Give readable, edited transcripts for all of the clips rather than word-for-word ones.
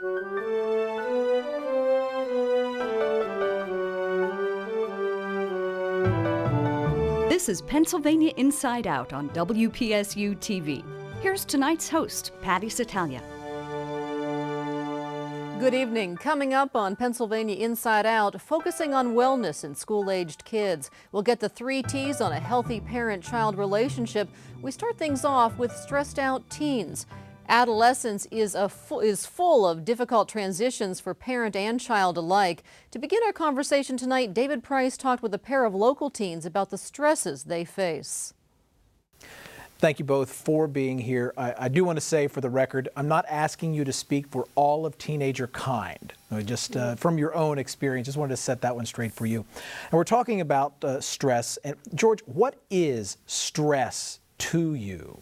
This is Pennsylvania Inside Out on WPSU TV. Here's tonight's host, Patty Satalia. Good evening. Coming up on Pennsylvania Inside Out, focusing on wellness in school-aged kids. We'll get the 3 T's on a healthy parent-child relationship. We start things off with stressed-out teens. Adolescence is full of difficult transitions for parent and child alike. To begin our conversation tonight, David Price talked with a pair of local teens about the stresses they face. Thank you both for being here. I do want to say for the record, I'm not asking you to speak for all of teenager kind. Just from your own experience, just wanted to set that one straight for you. And we're talking about stress. And George, what is stress to you?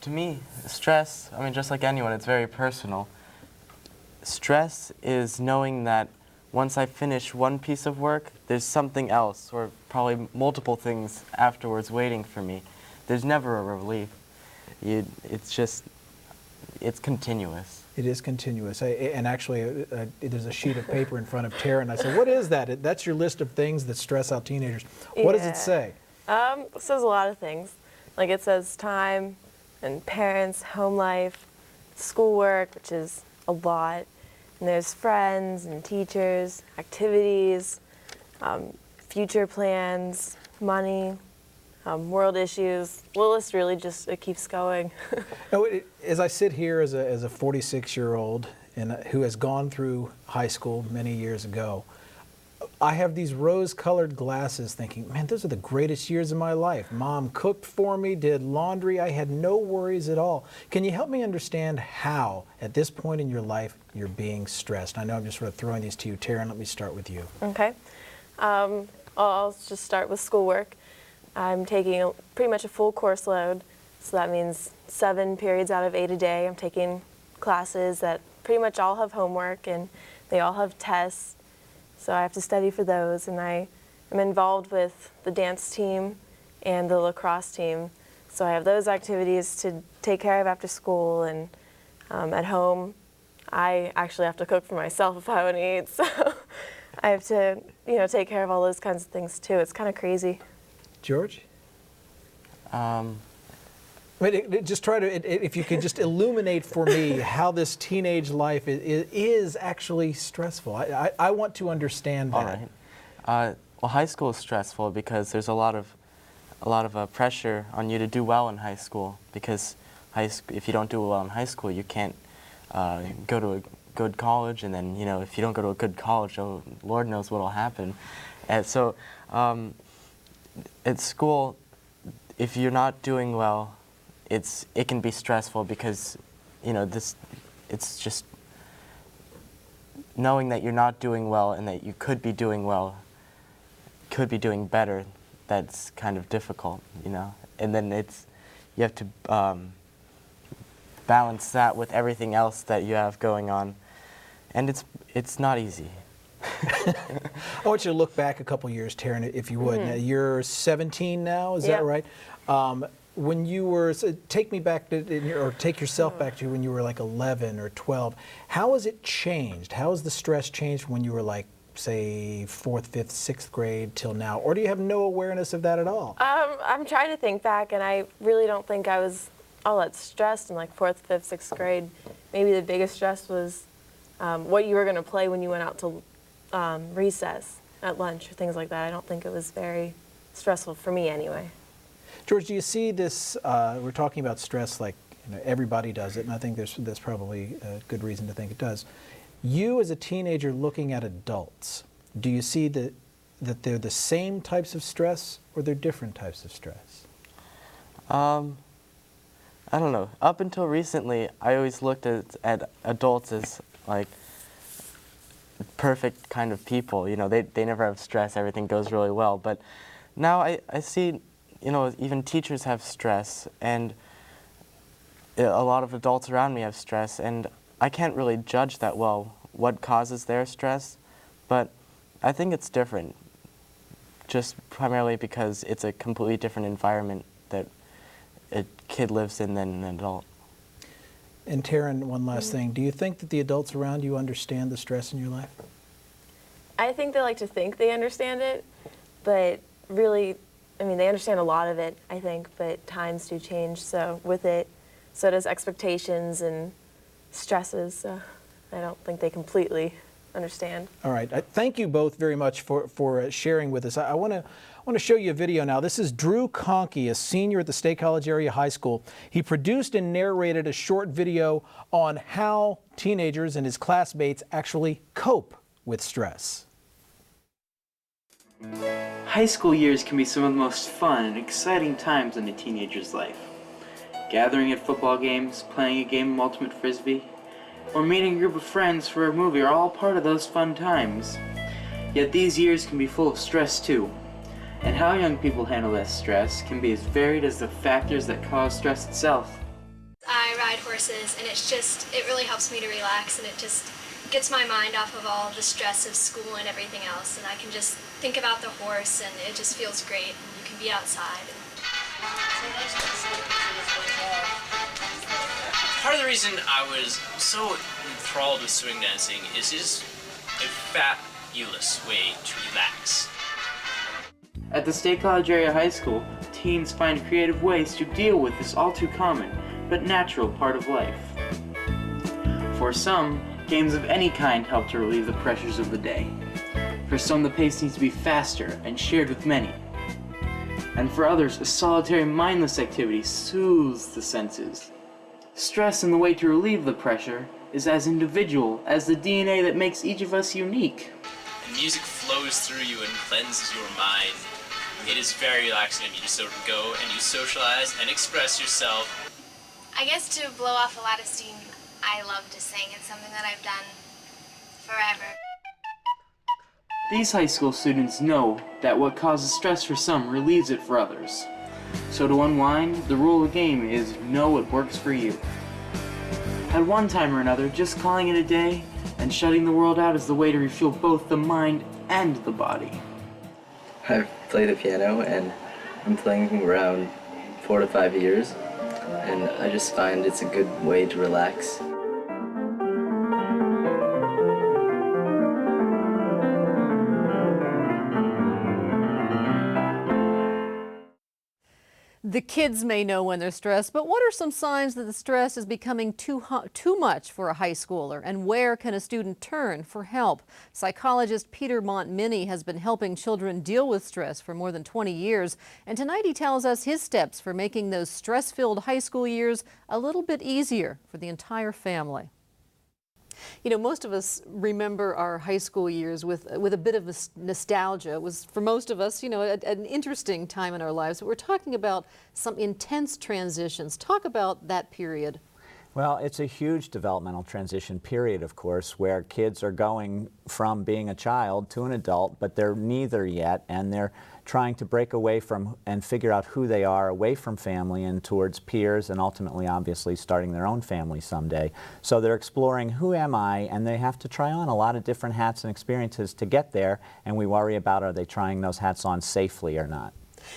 To me, stress, I mean, just like anyone, it's very personal. Stress is knowing that once I finish one piece of work, there's something else, or probably multiple things afterwards waiting for me. There's never a relief. It's continuous. It is continuous. And actually, there's a sheet of paper in front of Tara, and I said, what is that? That's your list of things that stress out teenagers. What does it say? It says a lot of things. Like it says time, and parents, home life, schoolwork, which is a lot, and there's friends and teachers, activities, future plans, money, world issues. The list really just, it keeps going. As I sit here as a 46-year-old and who has gone through high school many years ago, I have these rose-colored glasses thinking, man, those are the greatest years of my life. Mom cooked for me, did laundry. I had no worries at all. Can you help me understand how, at this point in your life, you're being stressed? I know I'm just sort of throwing these to you. Taryn, let me start with you. Okay. I'll just start with schoolwork. I'm taking pretty much a full course load, so that means 7 periods out of 8 a day. I'm taking classes that pretty much all have homework, and they all have tests. So I have to study for those, and I am involved with the dance team and the lacrosse team. So I have those activities to take care of after school, and at home, I actually have to cook for myself if I want to eat. So I have to, take care of all those kinds of things too. It's kind of crazy. George? Just try to, if you could just illuminate for me how this teenage life is actually stressful. I want to understand that. All right. Well, high school is stressful because there's a lot of pressure on you to do well in high school, because if you don't do well in high school, you can't go to a good college, and then, if you don't go to a good college, oh, Lord knows what'll happen. And so at school, if you're not doing well, it can be stressful because, it's just knowing that you're not doing well and that you could be doing well, could be doing better. That's kind of difficult, and then you have to balance that with everything else that you have going on, and it's not easy. I want you to look back a couple years, Taryn, if you would. Now, you're 17 now, is that right? When you were, take me back to, or take yourself back to when you were like 11 or 12. How has it changed? How has the stress changed when you were like, say, 4th, 5th, 6th grade till now? Or do you have no awareness of that at all? I'm trying to think back, and I really don't think I was all that stressed in like 4th, 5th, 6th grade. Maybe the biggest stress was what you were going to play when you went out to recess at lunch or things like that. I don't think it was very stressful for me anyway. George, do you see this, we're talking about stress like everybody does it, and I think there's probably a good reason to think it does. You as a teenager looking at adults, do you see that they're the same types of stress or they're different types of stress? I don't know. Up until recently, I always looked at adults as like perfect kind of people. They never have stress, everything goes really well. But now I see, even teachers have stress, and a lot of adults around me have stress, and I can't really judge that well what causes their stress, but I think it's different, just primarily because it's a completely different environment that a kid lives in than an adult. And Taryn, one last thing. Do you think that the adults around you understand the stress in your life? I think they like to think they understand it, but really, I mean, they understand a lot of it, I think, but times do change. So with it, so does expectations and stresses. So I don't think they completely understand. All right. Thank you both very much for sharing with us. I want to show you a video now. This is Drew Conkey, a senior at the State College Area High School. He produced and narrated a short video on how teenagers and his classmates actually cope with stress. High school years can be some of the most fun and exciting times in a teenager's life. Gathering at football games, playing a game of Ultimate Frisbee, or meeting a group of friends for a movie are all part of those fun times. Yet these years can be full of stress too. And how young people handle that stress can be as varied as the factors that cause stress itself. I ride horses, and it really helps me to relax, and it just gets my mind off of all the stress of school and everything else, and I can just think about the horse, and it just feels great, and you can be outside. Part of the reason I was so enthralled with swing dancing is just a fabulous way to relax. At the State College Area High School, teens find creative ways to deal with this all too common, but natural part of life. For some, games of any kind help to relieve the pressures of the day. For some, the pace needs to be faster and shared with many. And for others, a solitary, mindless activity soothes the senses. Stress and the way to relieve the pressure is as individual as the DNA that makes each of us unique. And music flows through you and cleanses your mind. It is very relaxing, and you just sort of go and you socialize and express yourself. I guess to blow off a lot of steam, I love to sing. It's something that I've done forever. These high school students know that what causes stress for some relieves it for others. So to unwind, the rule of the game is know what works for you. At one time or another, just calling it a day and shutting the world out is the way to refuel both the mind and the body. I've played the piano, and I'm playing around 4 to 5 years, and I just find it's a good way to relax. The kids may know when they're stressed, but what are some signs that the stress is becoming too much for a high schooler? And where can a student turn for help? Psychologist Peter Montminy has been helping children deal with stress for more than 20 years. And tonight he tells us his steps for making those stress-filled high school years a little bit easier for the entire family. You know, most of us remember our high school years with a bit of nostalgia. It was, for most of us, you know, an interesting time in our lives. But we're talking about some intense transitions. Talk about that period. Well, it's a huge developmental transition period, of course, where kids are going from being a child to an adult, but they're neither yet, and they're trying to break away from and figure out who they are away from family and towards peers, and ultimately, obviously, starting their own family someday. So they're exploring, who am I? And they have to try on a lot of different hats and experiences to get there, and we worry about, are they trying those hats on safely or not?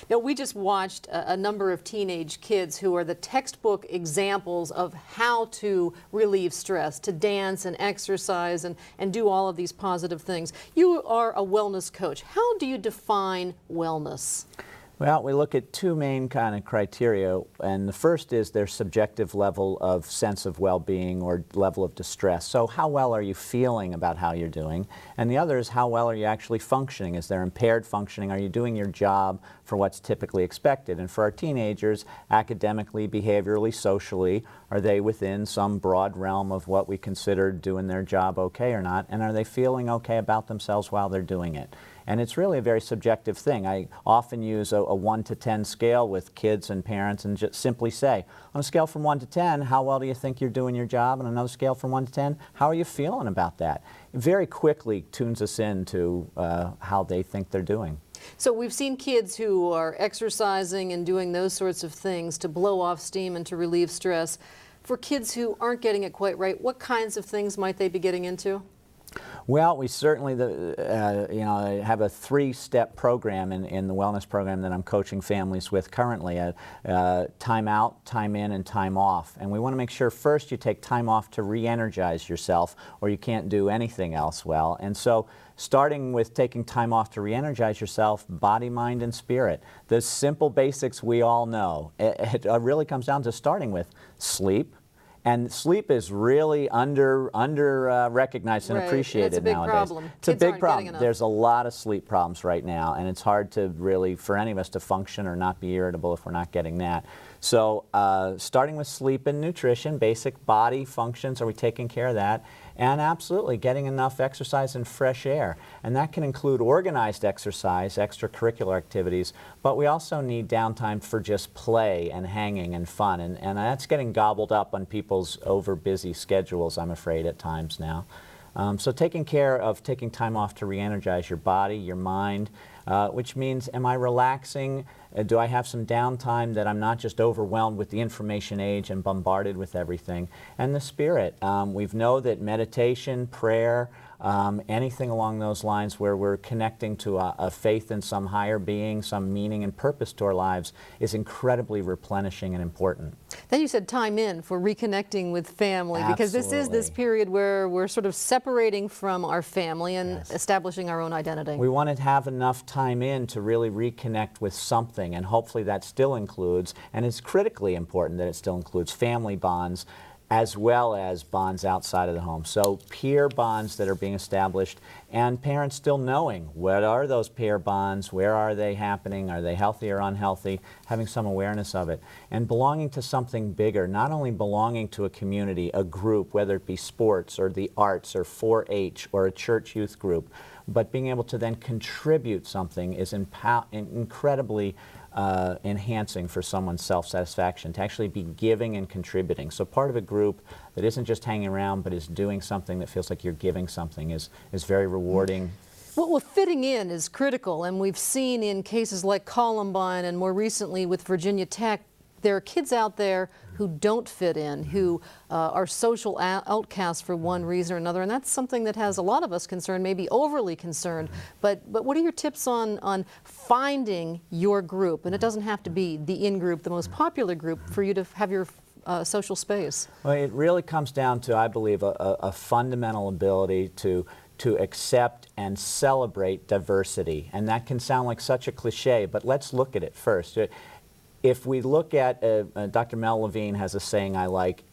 Now, we just watched a number of teenage kids who are the textbook examples of how to relieve stress, to dance and exercise and do all of these positive things. You are a wellness coach. How do you define wellness? Well, we look at two main kind of criteria, and the first is their subjective level of sense of well-being or level of distress. So how well are you feeling about how you're doing? And the other is, how well are you actually functioning? Is there impaired functioning? Are you doing your job for what's typically expected? And for our teenagers, academically, behaviorally, socially, are they within some broad realm of what we consider doing their job okay or not? And are they feeling okay about themselves while they're doing it? And it's really a very subjective thing. I often use a 1 to 10 scale with kids and parents and just simply say, on a scale from 1 to 10, how well do you think you're doing your job? On another scale from 1 to 10, how are you feeling about that? It very quickly tunes us into how they think they're doing. So we've seen kids who are exercising and doing those sorts of things to blow off steam and to relieve stress. For kids who aren't getting it quite right, what kinds of things might they be getting into? Well, we certainly, I have a 3-step program in the wellness program that I'm coaching families with currently. Time out, time in, and time off. And we want to make sure first you take time off to re-energize yourself, or you can't do anything else well. And so, starting with taking time off to re-energize yourself, body, mind, and spirit. The simple basics we all know. It really comes down to starting with sleep. And sleep is really under recognized and appreciated nowadays. Problem. It's a Kids big aren't problem. getting enough. There's a lot of sleep problems right now, and it's hard to really, for any of us to function or not be irritable if we're not getting that. So starting with sleep and nutrition, basic body functions, are we taking care of that? And absolutely getting enough exercise and fresh air. And that can include organized exercise, extracurricular activities, but we also need downtime for just play and hanging and fun. And that's getting gobbled up on people's over busy schedules, I'm afraid, at times now. So taking time off to re-energize your body, your mind, which means, am I relaxing? Do I have some downtime that I'm not just overwhelmed with the information age and bombarded with everything? And the spirit. We know that meditation, prayer, anything along those lines where we're connecting to a faith in some higher being, some meaning and purpose to our lives is incredibly replenishing and important. Then you said time in for reconnecting with family, because this is this period where we're sort of separating from our family and establishing our own identity. We want to have enough time in to really reconnect with something, and hopefully that still includes, and it's critically important that it still includes, family bonds as well as bonds outside of the home. So peer bonds that are being established, and parents still knowing what are those peer bonds, where are they happening, are they healthy or unhealthy, having some awareness of it. And belonging to something bigger, not only belonging to a community, a group, whether it be sports or the arts or 4-H or a church youth group, but being able to then contribute something is incredibly enhancing for someone's self-satisfaction, to actually be giving and contributing. So part of a group that isn't just hanging around but is doing something that feels like you're giving something is very rewarding. Well, fitting in is critical, and we've seen in cases like Columbine and more recently with Virginia Tech, there are kids out there who don't fit in, who are social outcasts for one reason or another, and that's something that has a lot of us concerned, maybe overly concerned. But what are your tips on finding your group? And it doesn't have to be the in-group, the most popular group, for you to have your social space. Well, it really comes down to, I believe, a fundamental ability to accept and celebrate diversity. And that can sound like such a cliche, but let's look at it first. If we look at, Dr. Mel Levine has a saying I like,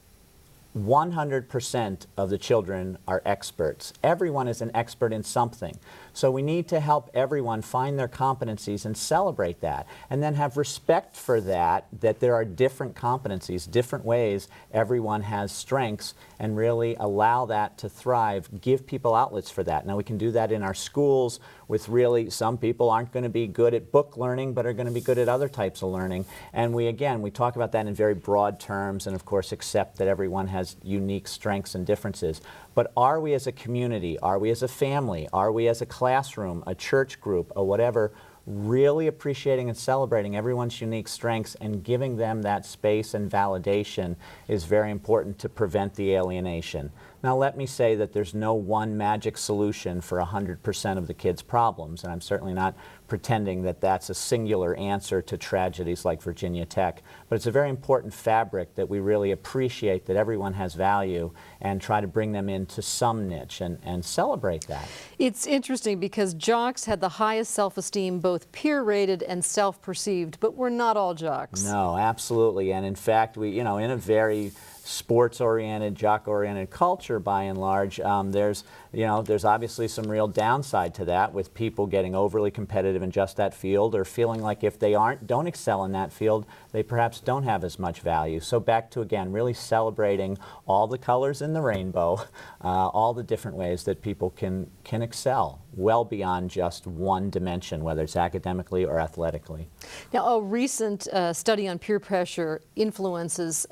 100% of the children are experts. Everyone is an expert in something. So we need to help everyone find their competencies and celebrate that. And then have respect for that there are different competencies, different ways everyone has strengths, and really allow that to thrive. Give people outlets for that. Now we can do that in our schools with really, some people aren't going to be good at book learning but are going to be good at other types of learning. And we talk about that in very broad terms, and of course accept that everyone has unique strengths and differences. But are we as a community, are we as a family, are we as a classroom, a church group, or whatever, really appreciating and celebrating everyone's unique strengths and giving them that space and validation is very important to prevent the alienation. Now let me say that there's no one magic solution for 100% of the kids' problems, and I'm certainly not pretending that that's a singular answer to tragedies like Virginia Tech, but it's a very important fabric that we really appreciate that everyone has value and try to bring them into some niche and celebrate that. It's interesting because jocks had the highest self-esteem, both peer-rated and self-perceived, but we're not all jocks. No, absolutely, and in fact, we, in a very sports-oriented, jock-oriented culture, by and large, there's obviously some real downside to that, with people getting overly competitive in just that field, or feeling like if they don't excel in that field, they perhaps don't have as much value. So back to, again, really celebrating all the colors in the rainbow, all the different ways that people can excel, well beyond just one dimension, whether it's academically or athletically. Now, a recent study on peer pressure influences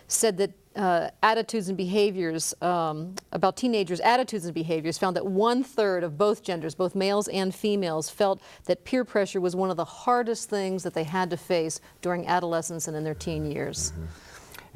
said that attitudes and behaviors, about teenagers' attitudes and behaviors, found that 1/3 of both genders, both males and females, felt that peer pressure was one of the hardest things that they had to face during adolescence and in their teen years. Mm-hmm.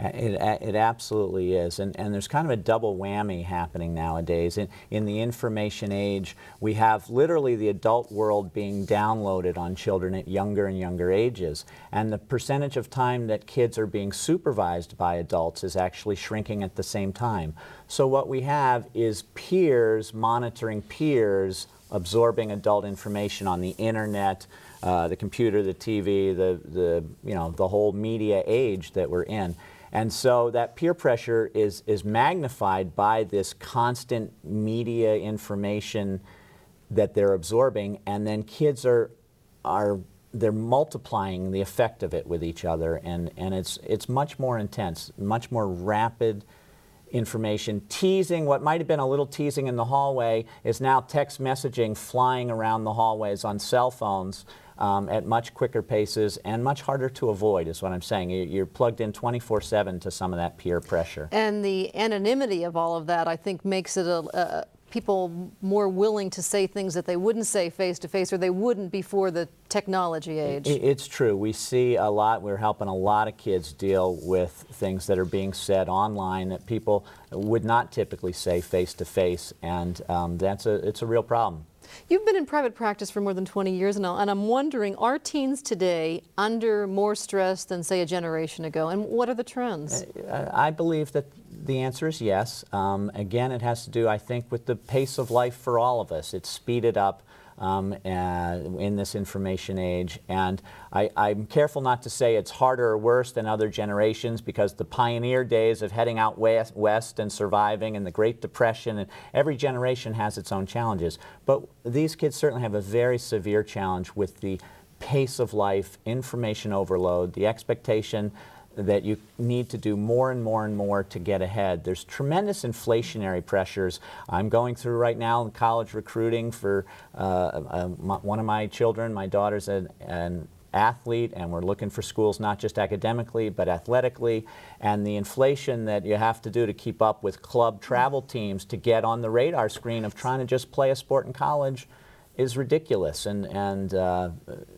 It absolutely is, and there's kind of a double whammy happening nowadays. In the information age, we have literally the adult world being downloaded on children at younger and younger ages, and the percentage of time that kids are being supervised by adults is actually shrinking at the same time. So what we have is peers monitoring peers, absorbing adult information on the internet, the computer, the TV, the whole media age that we're in. And so that peer pressure is magnified by this constant media information that they're absorbing, and then kids they're multiplying the effect of it with each other, and it's much more intense, much more rapid information. Teasing, what might have been a little teasing in the hallway, is now text messaging flying around the hallways on cell phones at much quicker paces and much harder to avoid, is what I'm saying. You're plugged in 24/7 to some of that peer pressure. And the anonymity of all of that, I think, makes it people more willing to say things that they wouldn't say face to face, or they wouldn't before the technology age. It's true. We see a lot, we're helping a lot of kids deal with things that are being said online that people would not typically say face to face, and it's a real problem. You've been in private practice for more than 20 years now, and I'm wondering, are teens today under more stress than, say, a generation ago, and what are the trends? I believe that the answer is yes. Again, it has to do, I think, with the pace of life for all of us. It's speeded up in this information age, and I'm careful not to say it's harder or worse than other generations, because the pioneer days of heading out west and surviving, and the Great Depression, and every generation has its own challenges. But these kids certainly have a very severe challenge with the pace of life, information overload, the expectation that you need to do more and more and more to get ahead. There's tremendous inflationary pressures. I'm going through right now in college recruiting for one of my children. My daughter's an athlete, and we're looking for schools not just academically but athletically, and the inflation that you have to do to keep up with club travel teams to get on the radar screen of trying to just play a sport in college is ridiculous, and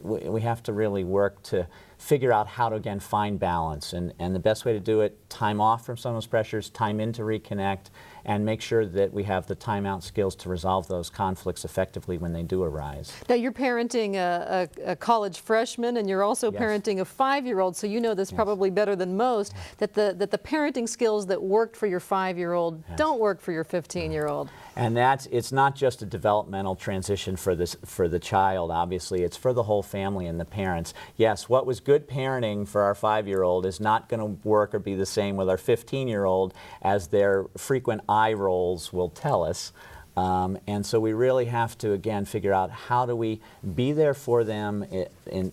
we have to really work to figure out how to, again, find balance, and the best way to do it, time off from some of those pressures, time in to reconnect, and make sure that we have the timeout skills to resolve those conflicts effectively when they do arise. Now, you're parenting a college freshman, and you're also parenting a 5-year-old, so you know this probably better than most, that the parenting skills that worked for your 5-year-old don't work for your 15-year-old. And it's not just a developmental transition for the child, obviously, it's for the whole family and the parents. Yes, what was good parenting for our 5-year-old is not going to work or be the same with our 15-year-old, as their frequent eye rolls will tell us. And so we really have to, again, figure out how do we be there for them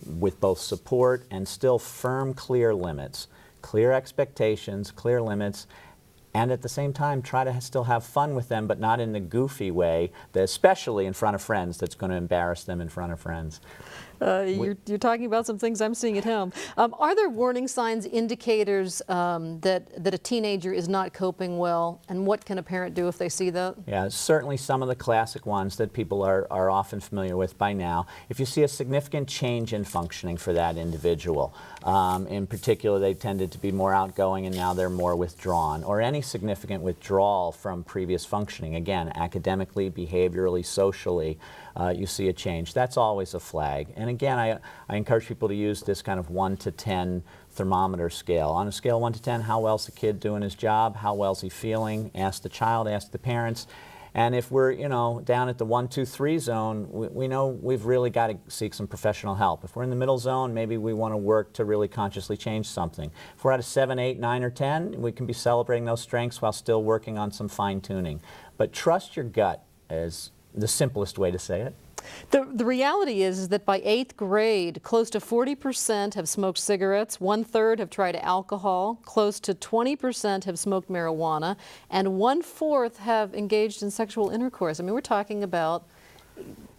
with both support and still firm, clear limits, clear expectations, clear limits, and at the same time try to still have fun with them, but not in the goofy way, especially in front of friends, that's going to embarrass them in front of friends. You're talking about some things I'm seeing at home. Are there warning signs, indicators that a teenager is not coping well, and what can a parent do if they see that? Yeah, certainly some of the classic ones that people are often familiar with by now. If you see a significant change in functioning for that individual, in particular they tended to be more outgoing and now they're more withdrawn, or any significant withdrawal from previous functioning, again, academically, behaviorally, socially, you see a change. That's always a flag. And again, I encourage people to use this kind of 1 to 10 thermometer scale. On a scale of 1 to 10, how well's the kid doing his job? How well's he feeling? Ask the child, ask the parents. And if we're, down at the 1, 2, 3 zone, we know we've really got to seek some professional help. If we're in the middle zone, maybe we want to work to really consciously change something. If we're at a 7, 8, 9, or 10, we can be celebrating those strengths while still working on some fine-tuning. But trust your gut is the simplest way to say it. The reality is that by 8th grade, close to 40% have smoked cigarettes, 1/3 have tried alcohol, close to 20% have smoked marijuana, and 1/4 have engaged in sexual intercourse. I mean, we're talking about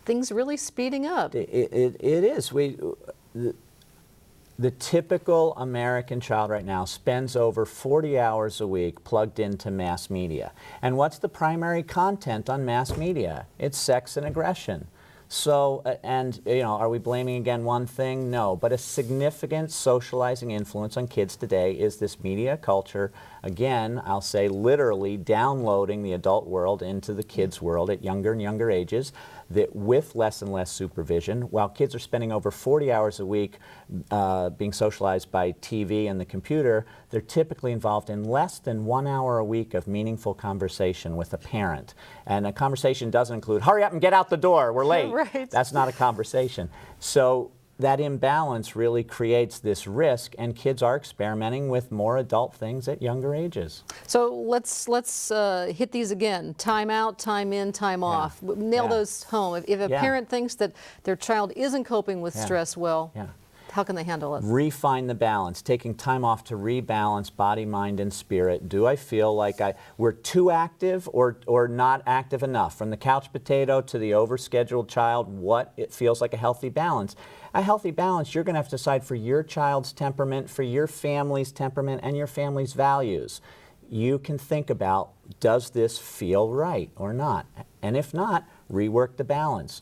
things really speeding up. It is. The typical American child right now spends over 40 hours a week plugged into mass media. And what's the primary content on mass media? It's sex and aggression. So, and are we blaming again one thing? No, but a significant socializing influence on kids today is this media culture. Again, I'll say literally downloading the adult world into the kids' world at younger and younger ages, that with less and less supervision, while kids are spending over 40 hours a week being socialized by TV and the computer, they're typically involved in less than 1 hour a week of meaningful conversation with a parent. And a conversation doesn't include, hurry up and get out the door, we're late. Right. That's not a conversation. So that imbalance really creates this risk, and kids are experimenting with more adult things at younger ages. So let's hit these again. Time out, time in, time off. Nail those home. If a parent thinks that their child isn't coping with stress well, how can they handle it? Refine the balance, taking time off to rebalance body, mind, and spirit. Do I feel like we're too active or not active enough? From the couch potato to the overscheduled child, what it feels like a healthy balance. A healthy balance, you're going to have to decide for your child's temperament, for your family's temperament, and your family's values. You can think about, does this feel right or not? And if not, rework the balance.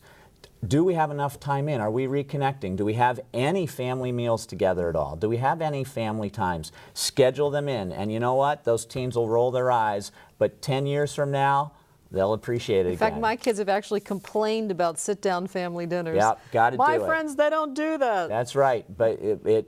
Do we have enough time in? Are we reconnecting? Do we have any family meals together at all? Do we have any family times? Schedule them in. And you know what? Those teens will roll their eyes, but 10 years from now, they'll appreciate it again. In fact, my kids have actually complained about sit-down family dinners. Yep, got to do it. My friends, they don't do that. That's right. But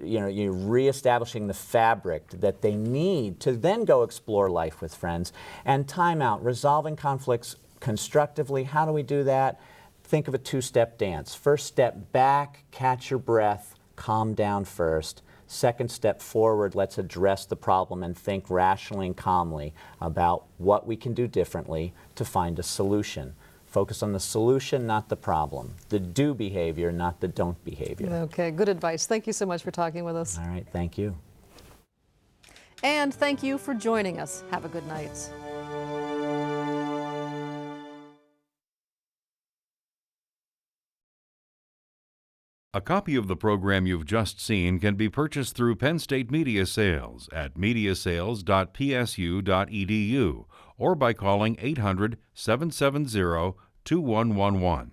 you're reestablishing the fabric that they need to then go explore life with friends. And time out, resolving conflicts constructively. How do we do that? Think of a two-step dance. First step back, catch your breath, calm down first. Second step forward, let's address the problem and think rationally and calmly about what we can do differently to find a solution. Focus on the solution, not the problem. The do behavior, not the don't behavior. Okay, good advice. Thank you so much for talking with us. All right, thank you. And thank you for joining us. Have a good night. A copy of the program you've just seen can be purchased through Penn State Media Sales at mediasales.psu.edu or by calling 800-770-2111.